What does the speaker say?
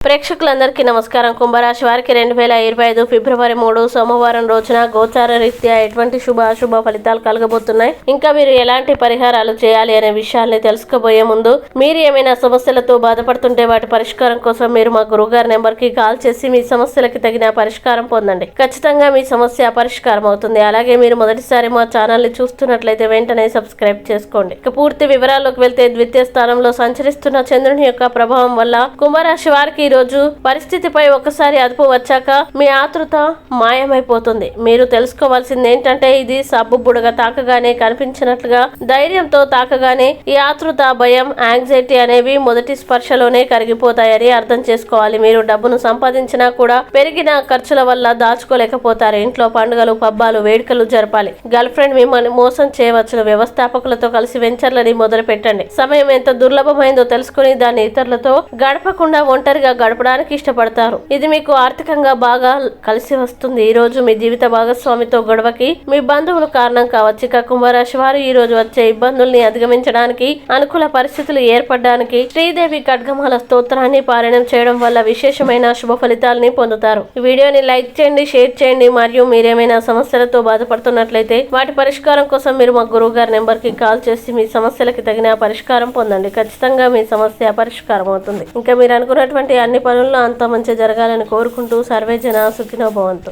ప్రేక్షకులందరికీ నమస్కారం. కుంభరాశి వారికి 2025 ఫిబ్రవరి 3 సోమవారం రోజున గోచార రీత్యా ఎటువంటి శుభ అశుభ ఫలితాలు కలగబోతున్నాయి, ఇంకా మీరు ఎలాంటి పరిహారాలు చేయాలి అనే విషయాల్ని తెలుసుకోబోయే ముందు మీరు ఏమైనా సమస్యలతో బాధపడుతుంటే వాటి పరిష్కారం కోసం మీరు మా గురువుగారి నెంబర్ కి కాల్ చేసి మీ సమస్యలకి తగిన పరిష్కారం పొందండి. ఖచ్చితంగా మీ సమస్య పరిష్కారం అవుతుంది. అలాగే మీరు మొదటిసారి మా ఛానల్ ని చూస్తున్నట్లయితే వెంటనే సబ్స్క్రైబ్ చేసుకోండి. ఇక పూర్తి వివరాల్లోకి వెళ్తే ద్వితీయ స్థానంలో సంచరిస్తున్న చంద్రుని యొక్క ప్రభావం వల్ల కుంభరాశి వారికి ఈ రోజు పరిస్థితిపై ఒకసారి అదుపు వచ్చాక మీ ఆతృత మాయమైపోతుంది. మీరు తెలుసుకోవాల్సింది ఏంటంటే ఇది సబ్బు బుడగ తాకగానే కనిపించినట్లుగా ధైర్యంతో తాకగానే ఈ ఆతృత, భయం, యాంగ్జైటీ అనేవి మొదటి స్పర్శలోనే కరిగిపోతాయని అర్థం చేసుకోవాలి. మీరు డబ్బును సంపాదించినా కూడా పెరిగిన ఖర్చుల వల్ల దాచుకోలేకపోతారు. ఇంట్లో పండుగలు, పబ్బాలు, వేడుకలు జరపాలి. గర్ల్ ఫ్రెండ్ మిమ్మల్ని మోసం చేయవచ్చును. వ్యవస్థాపకులతో కలిసి వెంచర్లని మొదలు పెట్టండి. సమయం ఎంత దుర్లభమైందో తెలుసుకుని దాన్ని ఇతరులతో గడపకుండా ఒంటరిగా గడపడానికి ఇష్టపడతారు. ఇది మీకు ఆర్థికంగా బాగా కలిసి వస్తుంది. ఈ రోజు మీ జీవిత భాగస్వామితో గొడవకి మీ బంధువులు కారణం కావచ్చు. ఇక కుంభరాశి వారు ఈ రోజు వచ్చే ఇబ్బందుల్ని అధిగమించడానికి, అనుకూల పరిస్థితులు ఏర్పడడానికి శ్రీదేవి ఖడ్గమాల స్తోత్రాన్ని పారాయణం చేయడం వల్ల విశేషమైన శుభ ఫలితాలని పొందుతారు. ఈ వీడియోని లైక్ చేయండి, షేర్ చేయండి. మరియు మీరేమైనా సమస్యలతో బాధపడుతున్నట్లయితే వాటి పరిష్కారం కోసం మీరు మా గురువు గారి నెంబర్ కి కాల్ చేసి మీ సమస్యలకి తగిన పరిష్కారం పొందండి. ఖచ్చితంగా మీ సమస్య పరిష్కారం అవుతుంది. ఇంకా మీరు అనుకున్నటువంటి అన్ని పనుల్లో అంతా మంచి జరగాలని కోరుకుంటూ సర్వే జన సుఖినో భవంతు.